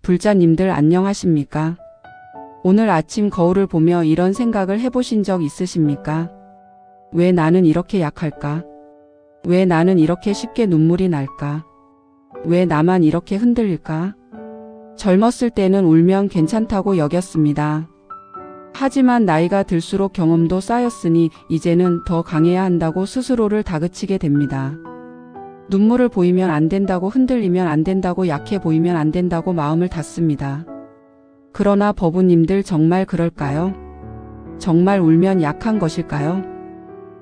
불자님들 안녕하십니까? 오늘 아침 거울을 보며 이런 생각을 해보신 적 있으십니까? 왜 나는 이렇게 약할까? 왜 나는 이렇게 쉽게 눈물이 날까? 왜 나만 이렇게 흔들릴까? 젊었을 때는 울면 괜찮다고 여겼습니다. 하지만 나이가 들수록 경험도 쌓였으니 이제는 더 강해야 한다고 스스로를 다그치게 됩니다. 눈물을 보이면 안 된다고, 흔들리면 안 된다고, 약해 보이면 안 된다고 마음을 닫습니다. 그러나 법우님들 정말 그럴까요? 정말 울면 약한 것일까요?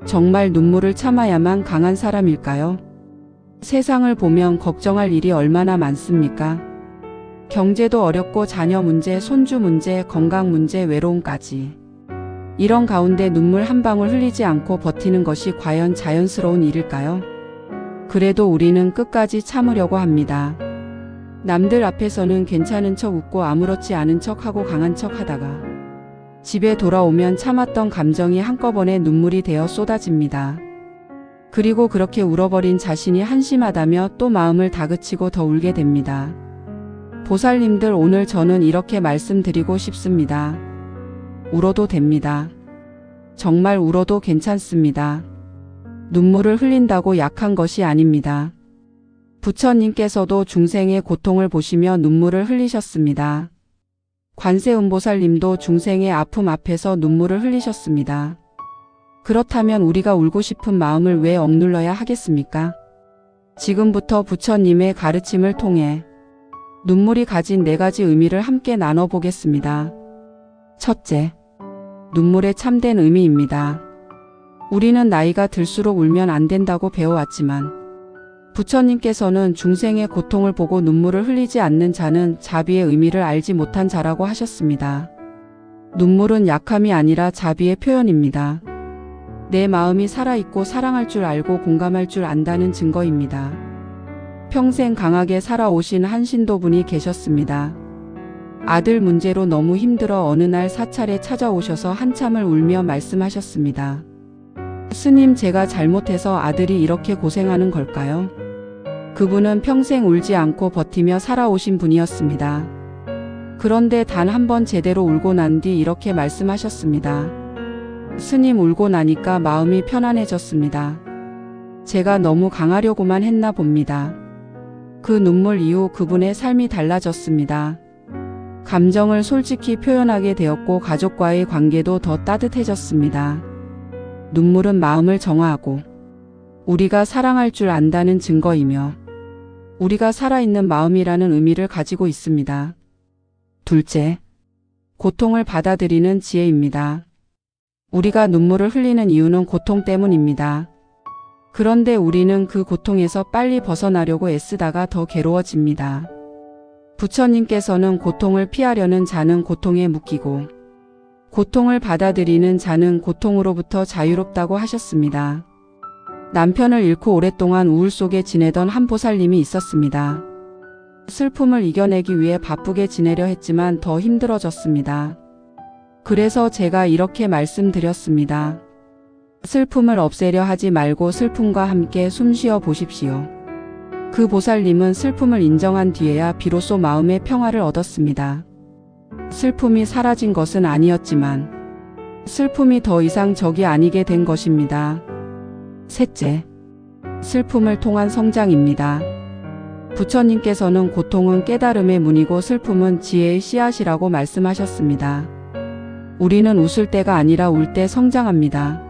정말 눈물을 참아야만 강한 사람일까요? 세상을 보면 걱정할 일이 얼마나 많습니까? 경제도 어렵고 자녀 문제, 손주 문제, 건강 문제, 외로움까지. 이런 가운데 눈물 한 방울 흘리지 않고 버티는 것이 과연 자연스러운 일일까요? 그래도 우리는 끝까지 참으려고 합니다. 남들 앞에서는 괜찮은 척 웃고 아무렇지 않은 척하고 강한 척 하다가 집에 돌아오면 참았던 감정이 한꺼번에 눈물이 되어 쏟아집니다. 그리고 그렇게 울어버린 자신이 한심하다며 또 마음을 다그치고 더 울게 됩니다. 보살님들, 오늘 저는 이렇게 말씀드리고 싶습니다. 울어도 됩니다. 정말 울어도 괜찮습니다. 눈물을 흘린다고 약한 것이 아닙니다. 부처님께서도 중생의 고통을 보시며 눈물을 흘리셨습니다. 관세음보살님도 중생의 아픔 앞에서 눈물을 흘리셨습니다. 그렇다면 우리가 울고 싶은 마음을 왜 억눌러야 하겠습니까? 지금부터 부처님의 가르침을 통해 눈물이 가진 4가지 의미를 함께 나눠보겠습니다. 첫째, 눈물의 참된 의미입니다. 우리는 나이가 들수록 울면 안 된다고 배워왔지만 부처님께서는 중생의 고통을 보고 눈물을 흘리지 않는 자는 자비의 의미를 알지 못한 자라고 하셨습니다. 눈물은 약함이 아니라 자비의 표현입니다. 내 마음이 살아있고 사랑할 줄 알고 공감할 줄 안다는 증거입니다. 평생 강하게 살아오신 한 신도분이 계셨습니다. 아들 문제로 너무 힘들어 어느 날 사찰에 찾아오셔서 한참을 울며 말씀하셨습니다. 스님, 제가 잘못해서 아들이 이렇게 고생하는 걸까요? 그분은 평생 울지 않고 버티며 살아오신 분이었습니다. 그런데 단 한 번 제대로 울고 난 뒤 이렇게 말씀하셨습니다. 스님, 울고 나니까 마음이 편안해졌습니다. 제가 너무 강하려고만 했나 봅니다. 그 눈물 이후 그분의 삶이 달라졌습니다. 감정을 솔직히 표현하게 되었고 가족과의 관계도 더 따뜻해졌습니다. 눈물은 마음을 정화하고 우리가 사랑할 줄 안다는 증거이며 우리가 살아있는 마음이라는 의미를 가지고 있습니다. 둘째, 고통을 받아들이는 지혜입니다. 우리가 눈물을 흘리는 이유는 고통 때문입니다. 그런데 우리는 그 고통에서 빨리 벗어나려고 애쓰다가 더 괴로워집니다. 부처님께서는 고통을 피하려는 자는 고통에 묶이고 고통을 받아들이는 자는 고통으로부터 자유롭다고 하셨습니다. 남편을 잃고 오랫동안 우울 속에 지내던 한 보살님이 있었습니다. 슬픔을 이겨내기 위해 바쁘게 지내려 했지만 더 힘들어졌습니다. 그래서 제가 이렇게 말씀드렸습니다. 슬픔을 없애려 하지 말고 슬픔과 함께 숨쉬어 보십시오. 그 보살님은 슬픔을 인정한 뒤에야 비로소 마음의 평화를 얻었습니다. 슬픔이 사라진 것은 아니었지만 슬픔이 더 이상 적이 아니게 된 것입니다. 셋째, 슬픔을 통한 성장입니다. 부처님께서는 고통은 깨달음의 문이고 슬픔은 지혜의 씨앗이라고 말씀하셨습니다. 우리는 웃을 때가 아니라 울 때 성장합니다.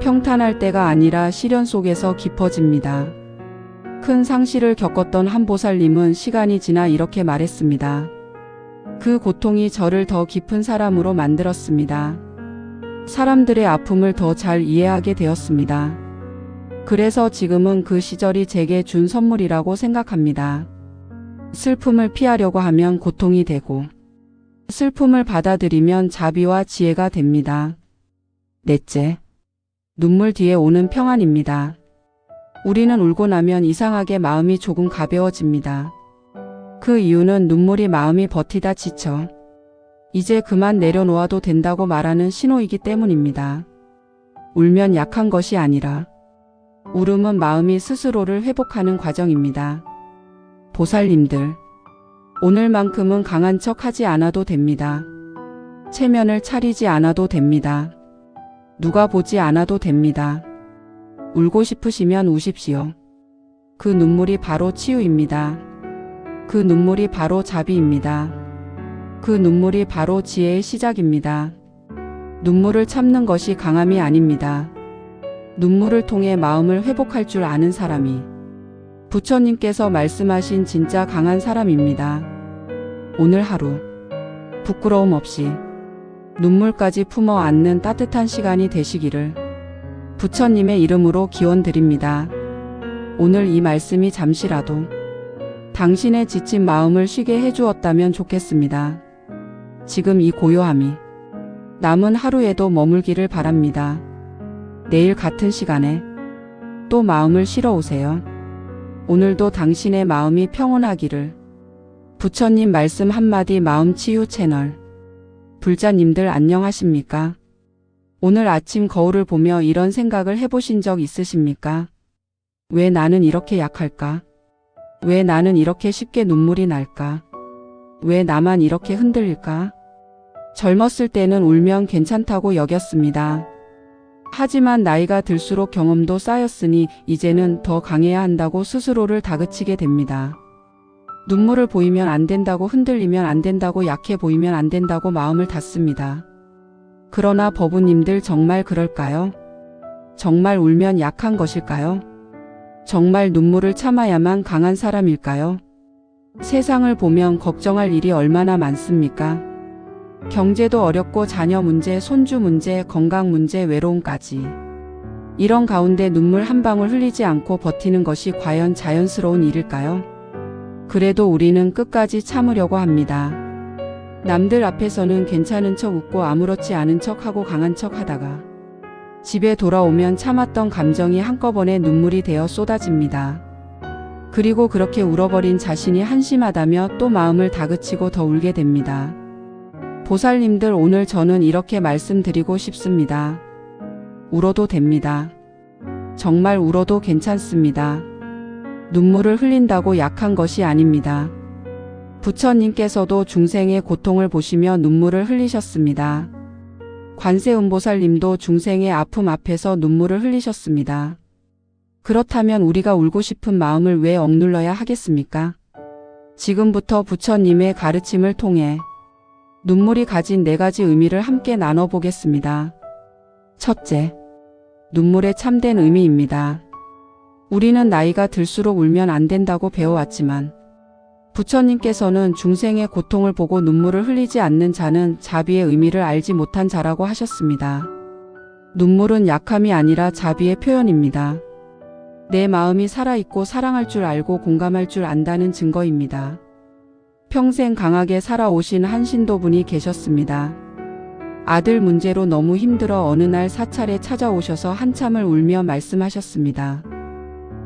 평탄할 때가 아니라 시련 속에서 깊어집니다. 큰 상실을 겪었던 한 보살님은 시간이 지나 이렇게 말했습니다. 그 고통이 저를 더 깊은 사람으로 만들었습니다. 사람들의 아픔을 더 잘 이해하게 되었습니다. 그래서 지금은 그 시절이 제게 준 선물이라고 생각합니다. 슬픔을 피하려고 하면 고통이 되고 슬픔을 받아들이면 자비와 지혜가 됩니다. 넷째, 눈물 뒤에 오는 평안입니다. 우리는 울고 나면 이상하게 마음이 조금 가벼워집니다. 그 이유는 눈물이 마음이 버티다 지쳐 이제 그만 내려놓아도 된다고 말하는 신호이기 때문입니다. 울면 약한 것이 아니라 울음은 마음이 스스로를 회복하는 과정입니다. 보살님들, 오늘만큼은 강한 척 하지 않아도 됩니다. 체면을 차리지 않아도 됩니다. 누가 보지 않아도 됩니다. 울고 싶으시면 우십시오. 그 눈물이 바로 치유입니다. 그 눈물이 바로 자비입니다. 그 눈물이 바로 지혜의 시작입니다. 눈물을 참는 것이 강함이 아닙니다. 눈물을 통해 마음을 회복할 줄 아는 사람이 부처님께서 말씀하신 진짜 강한 사람입니다. 오늘 하루 부끄러움 없이 눈물까지 품어 안는 따뜻한 시간이 되시기를 부처님의 이름으로 기원드립니다. 오늘 이 말씀이 잠시라도 당신의 지친 마음을 쉬게 해주었다면 좋겠습니다. 지금 이 고요함이 남은 하루에도 머물기를 바랍니다. 내일 같은 시간에 또 마음을 실어 오세요. 오늘도 당신의 마음이 평온하기를. 부처님 말씀 한마디 마음치유 채널. 불자님들 안녕하십니까? 오늘 아침 거울을 보며 이런 생각을 해보신 적 있으십니까? 왜 나는 이렇게 약할까? 왜 나는 이렇게 쉽게 눈물이 날까? 왜 나만 이렇게 흔들릴까? 젊었을 때는 울면 괜찮다고 여겼습니다. 하지만 나이가 들수록 경험도 쌓였으니 이제는 더 강해야 한다고 스스로를 다그치게 됩니다. 눈물을 보이면 안 된다고, 흔들리면 안 된다고, 약해 보이면 안 된다고 마음을 닫습니다. 그러나 법우님들 정말 그럴까요? 정말 울면 약한 것일까요? 정말 눈물을 참아야만 강한 사람일까요? 세상을 보면 걱정할 일이 얼마나 많습니까? 경제도 어렵고 자녀 문제, 손주 문제, 건강 문제, 외로움까지. 이런 가운데 눈물 한 방울 흘리지 않고 버티는 것이 과연 자연스러운 일일까요? 그래도 우리는 끝까지 참으려고 합니다. 남들 앞에서는 괜찮은 척 웃고 아무렇지 않은 척하고 강한 척 하다가 집에 돌아오면 참았던 감정이 한꺼번에 눈물이 되어 쏟아집니다. 그리고 그렇게 울어버린 자신이 한심하다며 또 마음을 다그치고 더 울게 됩니다. 보살님들, 오늘 저는 이렇게 말씀드리고 싶습니다. 울어도 됩니다. 정말 울어도 괜찮습니다. 눈물을 흘린다고 약한 것이 아닙니다. 부처님께서도 중생의 고통을 보시며 눈물을 흘리셨습니다. 관세음보살님도 중생의 아픔 앞에서 눈물을 흘리셨습니다. 그렇다면 우리가 울고 싶은 마음을 왜 억눌러야 하겠습니까? 지금부터 부처님의 가르침을 통해 눈물이 가진 4가지 의미를 함께 나눠보겠습니다. 첫째, 눈물의 참된 의미입니다. 우리는 나이가 들수록 울면 안 된다고 배워왔지만 부처님께서는 중생의 고통을 보고 눈물을 흘리지 않는 자는 자비의 의미를 알지 못한 자라고 하셨습니다. 눈물은 약함이 아니라 자비의 표현입니다. 내 마음이 살아있고 사랑할 줄 알고 공감할 줄 안다는 증거입니다. 평생 강하게 살아오신 한 신도분이 계셨습니다. 아들 문제로 너무 힘들어 어느 날 사찰에 찾아오셔서 한참을 울며 말씀하셨습니다.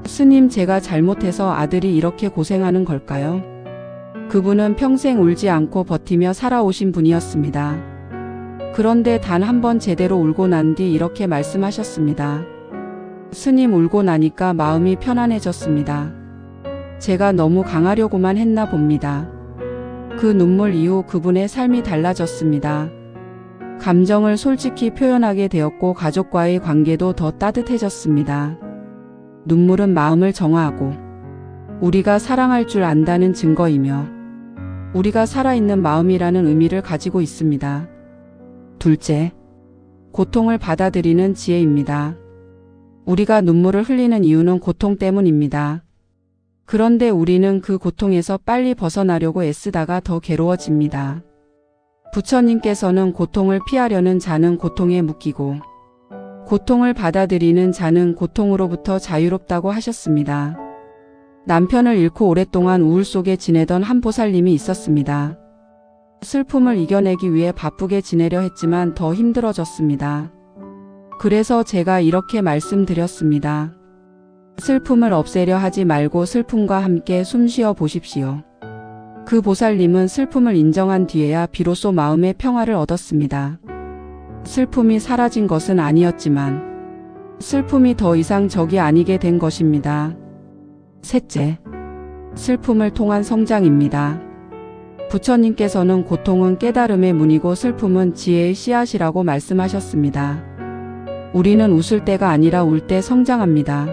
스님, 제가 잘못해서 아들이 이렇게 고생하는 걸까요? 그분은 평생 울지 않고 버티며 살아오신 분이었습니다. 그런데 단 한 번 제대로 울고 난 뒤 이렇게 말씀하셨습니다. 스님, 울고 나니까 마음이 편안해졌습니다. 제가 너무 강하려고만 했나 봅니다. 그 눈물 이후 그분의 삶이 달라졌습니다. 감정을 솔직히 표현하게 되었고 가족과의 관계도 더 따뜻해졌습니다. 눈물은 마음을 정화하고 우리가 사랑할 줄 안다는 증거이며 우리가 살아있는 마음이라는 의미를 가지고 있습니다. 둘째, 고통을 받아들이는 지혜입니다. 우리가 눈물을 흘리는 이유는 고통 때문입니다. 그런데 우리는 그 고통에서 빨리 벗어나려고 애쓰다가 더 괴로워집니다. 부처님께서는 고통을 피하려는 자는 고통에 묶이고 고통을 받아들이는 자는 고통으로부터 자유롭다고 하셨습니다. 남편을 잃고 오랫동안 우울 속에 지내던 한 보살님이 있었습니다. 슬픔을 이겨내기 위해 바쁘게 지내려 했지만 더 힘들어졌습니다. 그래서 제가 이렇게 말씀드렸습니다. 슬픔을 없애려 하지 말고 슬픔과 함께 숨쉬어 보십시오. 그 보살님은 슬픔을 인정한 뒤에야 비로소 마음의 평화를 얻었습니다. 슬픔이 사라진 것은 아니었지만 슬픔이 더 이상 적이 아니게 된 것입니다. 셋째, 슬픔을 통한 성장입니다. 부처님께서는 고통은 깨달음의 문이고 슬픔은 지혜의 씨앗이라고 말씀하셨습니다. 우리는 웃을 때가 아니라 울 때 성장합니다.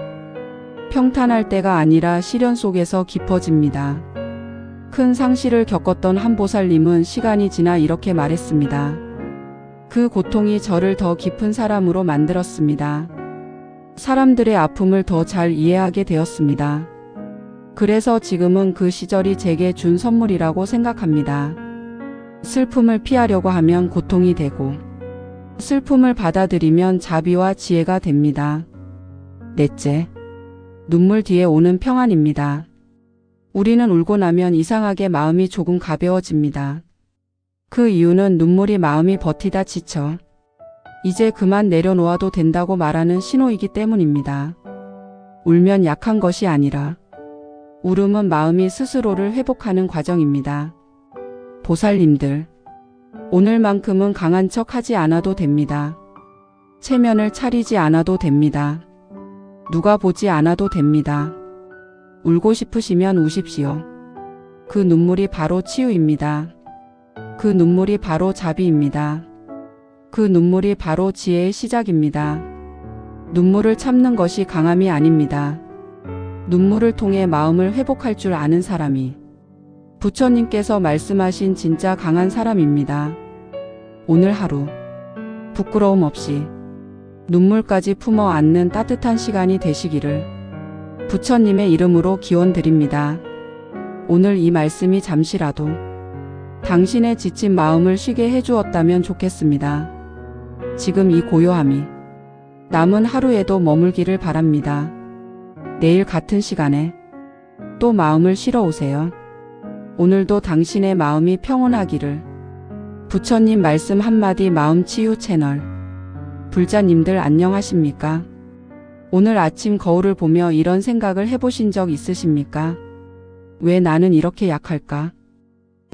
평탄할 때가 아니라 시련 속에서 깊어집니다. 큰 상실을 겪었던 한 보살님은 시간이 지나 이렇게 말했습니다. 그 고통이 저를 더 깊은 사람으로 만들었습니다. 사람들의 아픔을 더 잘 이해하게 되었습니다. 그래서 지금은 그 시절이 제게 준 선물이라고 생각합니다. 슬픔을 피하려고 하면 고통이 되고, 슬픔을 받아들이면 자비와 지혜가 됩니다. 넷째, 눈물 뒤에 오는 평안입니다. 우리는 울고 나면 이상하게 마음이 조금 가벼워집니다. 그 이유는 눈물이 마음이 버티다 지쳐 이제 그만 내려놓아도 된다고 말하는 신호이기 때문입니다. 울면 약한 것이 아니라 울음은 마음이 스스로를 회복하는 과정입니다. 보살님들, 오늘만큼은 강한 척 하지 않아도 됩니다. 체면을 차리지 않아도 됩니다. 누가 보지 않아도 됩니다. 울고 싶으시면 우십시오. 그 눈물이 바로 치유입니다. 그 눈물이 바로 자비입니다. 그 눈물이 바로 지혜의 시작입니다. 눈물을 참는 것이 강함이 아닙니다. 눈물을 통해 마음을 회복할 줄 아는 사람이 부처님께서 말씀하신 진짜 강한 사람입니다. 오늘 하루 부끄러움 없이 눈물까지 품어 안는 따뜻한 시간이 되시기를 부처님의 이름으로 기원드립니다. 오늘 이 말씀이 잠시라도 당신의 지친 마음을 쉬게 해주었다면 좋겠습니다. 지금 이 고요함이 남은 하루에도 머물기를 바랍니다. 내일 같은 시간에 또 마음을 실어 오세요. 오늘도 당신의 마음이 평온하기를. 부처님 말씀 한마디 마음치유 채널. 불자님들 안녕하십니까? 오늘 아침 거울을 보며 이런 생각을 해보신 적 있으십니까? 왜 나는 이렇게 약할까?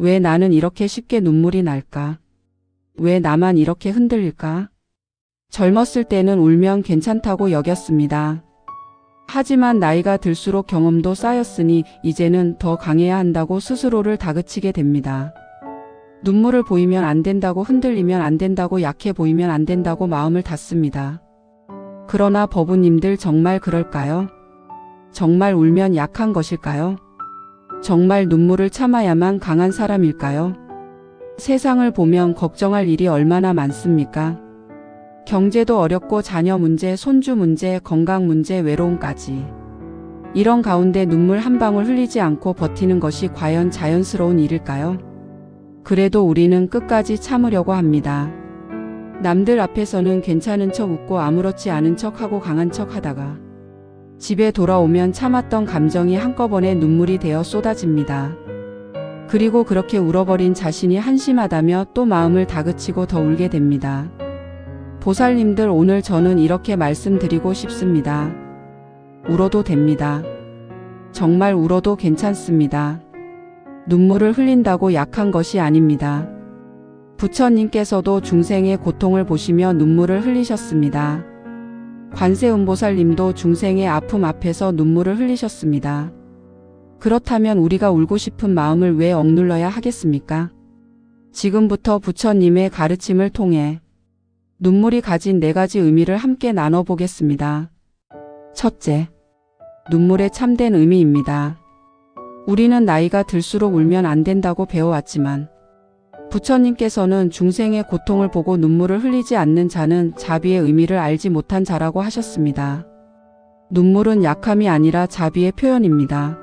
왜 나는 이렇게 쉽게 눈물이 날까? 왜 나만 이렇게 흔들릴까? 젊었을 때는 울면 괜찮다고 여겼습니다. 하지만 나이가 들수록 경험도 쌓였으니 이제는 더 강해야 한다고 스스로를 다그치게 됩니다. 눈물을 보이면 안 된다고, 흔들리면 안 된다고, 약해 보이면 안 된다고 마음을 닫습니다. 그러나 법우님들 정말 그럴까요? 정말 울면 약한 것일까요? 정말 눈물을 참아야만 강한 사람일까요? 세상을 보면 걱정할 일이 얼마나 많습니까? 경제도 어렵고 자녀 문제, 손주 문제, 건강 문제, 외로움까지. 이런 가운데 눈물 한 방울 흘리지 않고 버티는 것이 과연 자연스러운 일일까요? 그래도 우리는 끝까지 참으려고 합니다. 남들 앞에서는 괜찮은 척 웃고 아무렇지 않은 척하고 강한 척 하다가 집에 돌아오면 참았던 감정이 한꺼번에 눈물이 되어 쏟아집니다. 그리고 그렇게 울어버린 자신이 한심하다며 또 마음을 다그치고 더 울게 됩니다. 보살님들, 오늘 저는 이렇게 말씀드리고 싶습니다. 울어도 됩니다. 정말 울어도 괜찮습니다. 눈물을 흘린다고 약한 것이 아닙니다. 부처님께서도 중생의 고통을 보시며 눈물을 흘리셨습니다. 관세음보살님도 중생의 아픔 앞에서 눈물을 흘리셨습니다. 그렇다면 우리가 울고 싶은 마음을 왜 억눌러야 하겠습니까? 지금부터 부처님의 가르침을 통해 눈물이 가진 4가지 의미를 함께 나눠보겠습니다. 첫째, 눈물의 참된 의미입니다. 우리는 나이가 들수록 울면 안 된다고 배워왔지만 부처님께서는 중생의 고통을 보고 눈물을 흘리지 않는 자는 자비의 의미를 알지 못한 자라고 하셨습니다. 눈물은 약함이 아니라 자비의 표현입니다.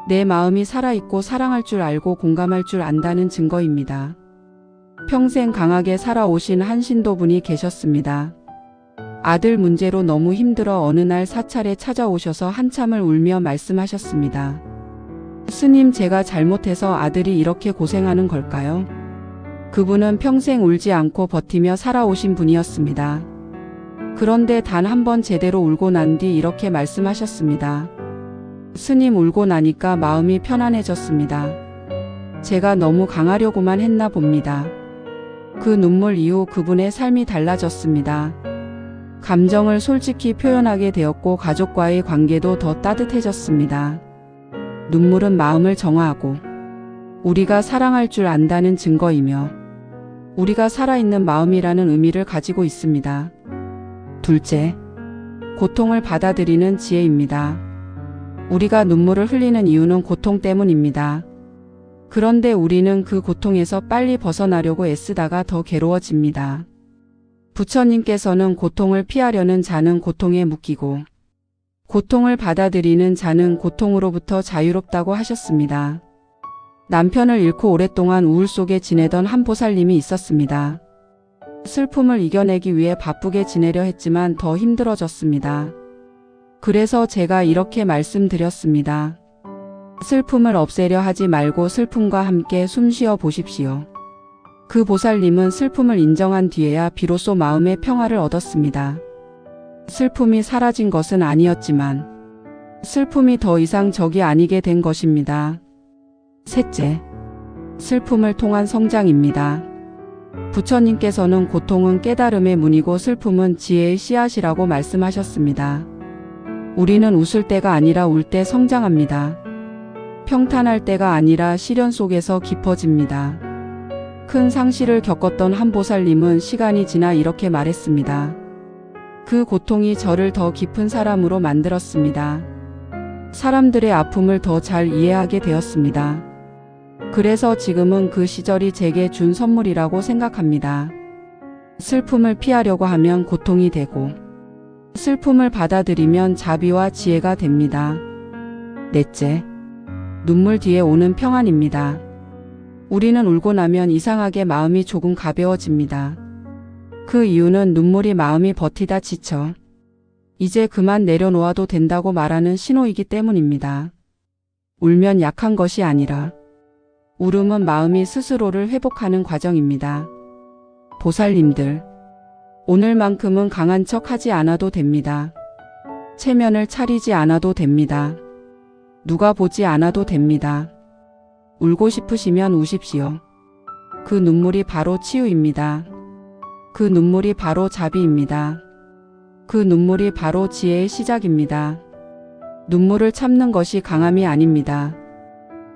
내 마음이 살아있고 사랑할 줄 알고 공감할 줄 안다는 증거입니다. 평생 강하게 살아오신 한 신도분이 계셨습니다. 아들 문제로 너무 힘들어 어느 날 사찰에 찾아오셔서 한참을 울며 말씀하셨습니다. 스님, 제가 잘못해서 아들이 이렇게 고생하는 걸까요? 그분은 평생 울지 않고 버티며 살아오신 분이었습니다. 그런데 단 한 번 제대로 울고 난 뒤 이렇게 말씀하셨습니다. 스님, 울고 나니까 마음이 편안해졌습니다. 제가 너무 강하려고만 했나 봅니다. 그 눈물 이후 그분의 삶이 달라졌습니다. 감정을 솔직히 표현하게 되었고 가족과의 관계도 더 따뜻해졌습니다. 눈물은 마음을 정화하고 우리가 사랑할 줄 안다는 증거이며 우리가 살아있는 마음이라는 의미를 가지고 있습니다. 둘째, 고통을 받아들이는 지혜입니다. 우리가 눈물을 흘리는 이유는 고통 때문입니다. 그런데 우리는 그 고통에서 빨리 벗어나려고 애쓰다가 더 괴로워집니다. 부처님께서는 고통을 피하려는 자는 고통에 묶이고 고통을 받아들이는 자는 고통으로부터 자유롭다고 하셨습니다. 남편을 잃고 오랫동안 우울 속에 지내던 한 보살님이 있었습니다. 슬픔을 이겨내기 위해 바쁘게 지내려 했지만 더 힘들어졌습니다. 그래서 제가 이렇게 말씀드렸습니다. 슬픔을 없애려 하지 말고 슬픔과 함께 숨쉬어 보십시오. 그 보살님은 슬픔을 인정한 뒤에야 비로소 마음의 평화를 얻었습니다. 슬픔이 사라진 것은 아니었지만 슬픔이 더 이상 적이 아니게 된 것입니다. 셋째, 슬픔을 통한 성장입니다. 부처님께서는 고통은 깨달음의 문이고 슬픔은 지혜의 씨앗이라고 말씀하셨습니다. 우리는 웃을 때가 아니라 울 때 성장합니다. 평탄할 때가 아니라 시련 속에서 깊어집니다. 큰 상실을 겪었던 한 보살님은 시간이 지나 이렇게 말했습니다. 그 고통이 저를 더 깊은 사람으로 만들었습니다. 사람들의 아픔을 더 잘 이해하게 되었습니다. 그래서 지금은 그 시절이 제게 준 선물이라고 생각합니다. 슬픔을 피하려고 하면 고통이 되고 슬픔을 받아들이면 자비와 지혜가 됩니다. 넷째, 눈물 뒤에 오는 평안입니다. 우리는 울고 나면 이상하게 마음이 조금 가벼워집니다. 그 이유는 눈물이 마음이 버티다 지쳐 이제 그만 내려놓아도 된다고 말하는 신호이기 때문입니다. 울면 약한 것이 아니라 울음은 마음이 스스로를 회복하는 과정입니다. 보살님들, 오늘만큼은 강한 척 하지 않아도 됩니다. 체면을 차리지 않아도 됩니다. 누가 보지 않아도 됩니다. 울고 싶으시면 우십시오. 그 눈물이 바로 치유입니다. 그 눈물이 바로 자비입니다. 그 눈물이 바로 지혜의 시작입니다. 눈물을 참는 것이 강함이 아닙니다.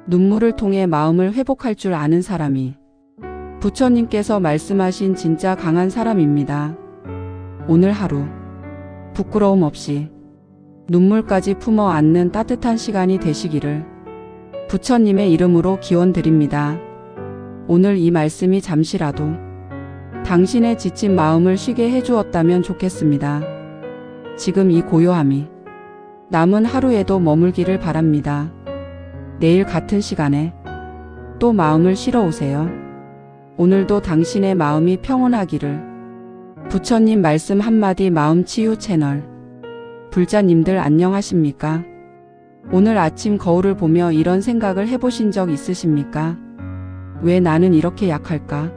눈물을 통해 마음을 회복할 줄 아는 사람이 부처님께서 말씀하신 진짜 강한 사람입니다. 오늘 하루 부끄러움 없이 눈물까지 품어 안는 따뜻한 시간이 되시기를 부처님의 이름으로 기원드립니다. 오늘 이 말씀이 잠시라도 당신의 지친 마음을 쉬게 해주었다면 좋겠습니다. 지금 이 고요함이 남은 하루에도 머물기를 바랍니다. 내일 같은 시간에 또 마음을 실어 오세요. 오늘도 당신의 마음이 평온하기를. 부처님 말씀 한마디 마음치유 채널. 불자님들 안녕하십니까? 오늘 아침 거울을 보며 이런 생각을 해보신 적 있으십니까? 왜 나는 이렇게 약할까?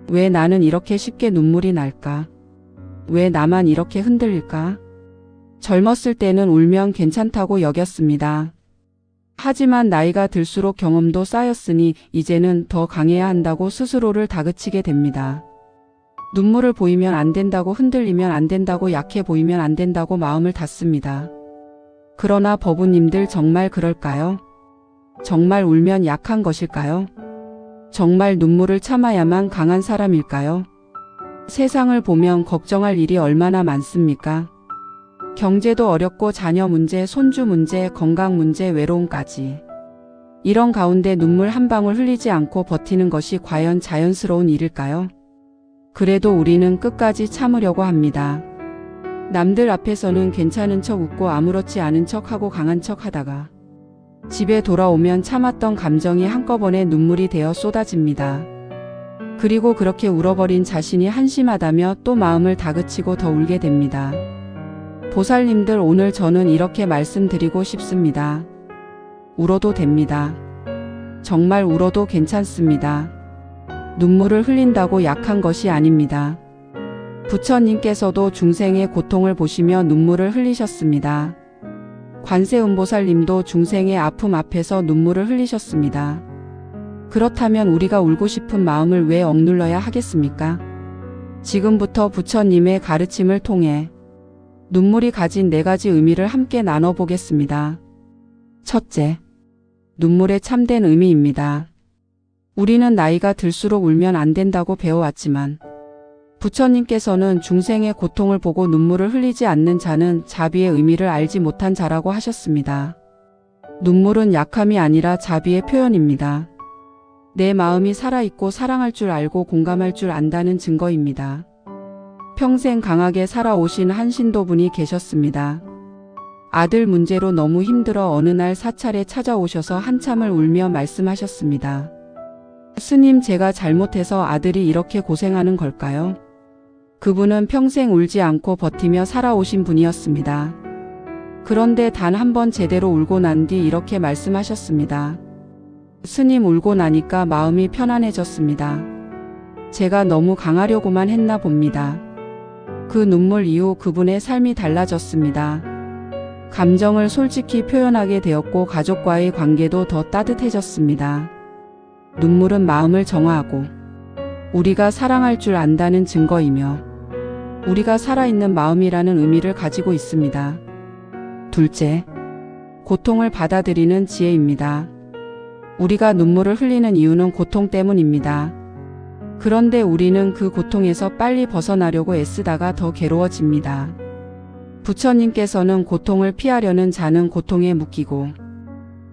왜 나는 이렇게 쉽게 눈물이 날까? 왜 나만 이렇게 흔들릴까? 젊었을 때는 울면 괜찮다고 여겼습니다. 하지만 나이가 들수록 경험도 쌓였으니 이제는 더 강해야 한다고 스스로를 다그치게 됩니다. 눈물을 보이면 안 된다고, 흔들리면 안 된다고, 약해 보이면 안 된다고 마음을 닫습니다. 그러나 법우님들 정말 그럴까요? 정말 울면 약한 것일까요? 정말 눈물을 참아야만 강한 사람일까요? 세상을 보면 걱정할 일이 얼마나 많습니까? 경제도 어렵고 자녀 문제, 손주 문제, 건강 문제, 외로움까지. 이런 가운데 눈물 한 방울 흘리지 않고 버티는 것이 과연 자연스러운 일일까요? 그래도 우리는 끝까지 참으려고 합니다. 남들 앞에서는 괜찮은 척 웃고 아무렇지 않은 척하고 강한 척 하다가 집에 돌아오면 참았던 감정이 한꺼번에 눈물이 되어 쏟아집니다. 그리고 그렇게 울어버린 자신이 한심하다며 또 마음을 다그치고 더 울게 됩니다. 보살님들, 오늘 저는 이렇게 말씀드리고 싶습니다. 울어도 됩니다. 정말 울어도 괜찮습니다. 눈물을 흘린다고 약한 것이 아닙니다. 부처님께서도 중생의 고통을 보시며 눈물을 흘리셨습니다. 관세음보살님도 중생의 아픔 앞에서 눈물을 흘리셨습니다. 그렇다면 우리가 울고 싶은 마음을 왜 억눌러야 하겠습니까? 지금부터 부처님의 가르침을 통해 눈물이 가진 4가지 의미를 함께 나눠보겠습니다. 첫째, 눈물의 참된 의미입니다. 우리는 나이가 들수록 울면 안 된다고 배워왔지만 부처님께서는 중생의 고통을 보고 눈물을 흘리지 않는 자는 자비의 의미를 알지 못한 자라고 하셨습니다. 눈물은 약함이 아니라 자비의 표현입니다. 내 마음이 살아있고 사랑할 줄 알고 공감할 줄 안다는 증거입니다. 평생 강하게 살아오신 한 신도분이 계셨습니다. 아들 문제로 너무 힘들어 어느 날 사찰에 찾아오셔서 한참을 울며 말씀하셨습니다. 스님, 제가 잘못해서 아들이 이렇게 고생하는 걸까요? 그분은 평생 울지 않고 버티며 살아오신 분이었습니다. 그런데 단 한 번 제대로 울고 난 뒤 이렇게 말씀하셨습니다. 스님, 울고 나니까 마음이 편안해졌습니다. 제가 너무 강하려고만 했나 봅니다. 그 눈물 이후 그분의 삶이 달라졌습니다. 감정을 솔직히 표현하게 되었고 가족과의 관계도 더 따뜻해졌습니다. 눈물은 마음을 정화하고 우리가 사랑할 줄 안다는 증거이며 우리가 살아있는 마음이라는 의미를 가지고 있습니다. 둘째, 고통을 받아들이는 지혜입니다. 우리가 눈물을 흘리는 이유는 고통 때문입니다. 그런데 우리는 그 고통에서 빨리 벗어나려고 애쓰다가 더 괴로워집니다. 부처님께서는 고통을 피하려는 자는 고통에 묶이고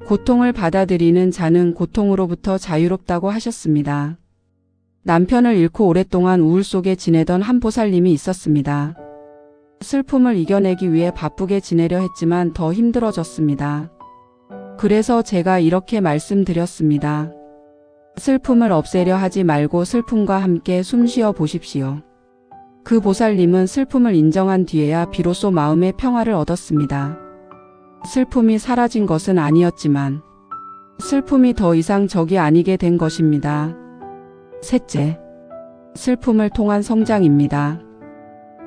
고통을 받아들이는 자는 고통으로부터 자유롭다고 하셨습니다. 남편을 잃고 오랫동안 우울 속에 지내던 한 보살님이 있었습니다. 슬픔을 이겨내기 위해 바쁘게 지내려 했지만 더 힘들어졌습니다. 그래서 제가 이렇게 말씀드렸습니다. 슬픔을 없애려 하지 말고 슬픔과 함께 숨쉬어 보십시오. 그 보살님은 슬픔을 인정한 뒤에야 비로소 마음의 평화를 얻었습니다. 슬픔이 사라진 것은 아니었지만 슬픔이 더 이상 적이 아니게 된 것입니다. 셋째, 슬픔을 통한 성장입니다.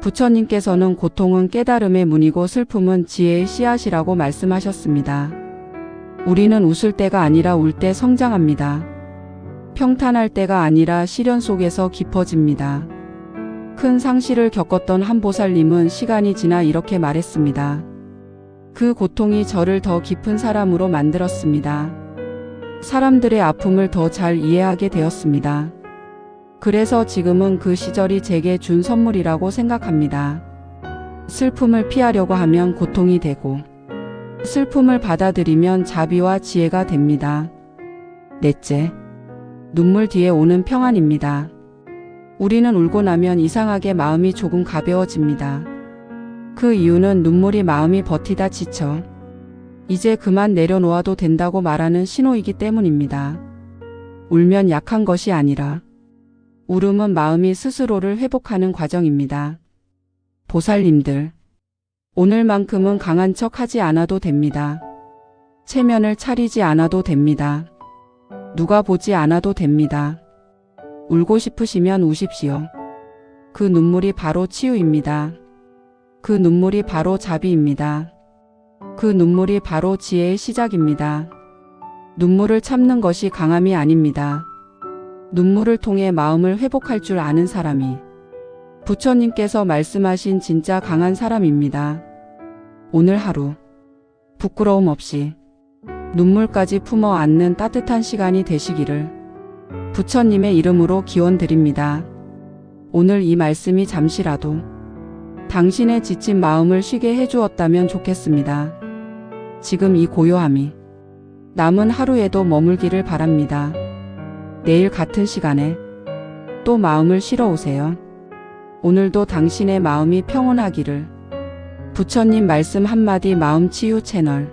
부처님께서는 고통은 깨달음의 문이고 슬픔은 지혜의 씨앗이라고 말씀하셨습니다. 우리는 웃을 때가 아니라 울 때 성장합니다. 평탄할 때가 아니라 시련 속에서 깊어집니다. 큰 상실을 겪었던 한 보살님은 시간이 지나 이렇게 말했습니다. 그 고통이 저를 더 깊은 사람으로 만들었습니다. 사람들의 아픔을 더 잘 이해하게 되었습니다. 그래서 지금은 그 시절이 제게 준 선물이라고 생각합니다. 슬픔을 피하려고 하면 고통이 되고 슬픔을 받아들이면 자비와 지혜가 됩니다. 넷째, 눈물 뒤에 오는 평안입니다. 우리는 울고 나면 이상하게 마음이 조금 가벼워집니다. 그 이유는 눈물이 마음이 버티다 지쳐 이제 그만 내려놓아도 된다고 말하는 신호이기 때문입니다. 울면 약한 것이 아니라 울음은 마음이 스스로를 회복하는 과정입니다. 보살님들, 오늘만큼은 강한 척 하지 않아도 됩니다. 체면을 차리지 않아도 됩니다. 누가 보지 않아도 됩니다. 울고 싶으시면 우십시오. 그 눈물이 바로 치유입니다. 그 눈물이 바로 자비입니다. 그 눈물이 바로 지혜의 시작입니다. 눈물을 참는 것이 강함이 아닙니다. 눈물을 통해 마음을 회복할 줄 아는 사람이 부처님께서 말씀하신 진짜 강한 사람입니다. 오늘 하루 부끄러움 없이 눈물까지 품어 안는 따뜻한 시간이 되시기를 부처님의 이름으로 기원드립니다. 오늘 이 말씀이 잠시라도 당신의 지친 마음을 쉬게 해주었다면 좋겠습니다. 지금 이 고요함이 남은 하루에도 머물기를 바랍니다. 내일 같은 시간에 또 마음을 실어 오세요. 오늘도 당신의 마음이 평온하기를. 부처님 말씀 한마디 마음치유 채널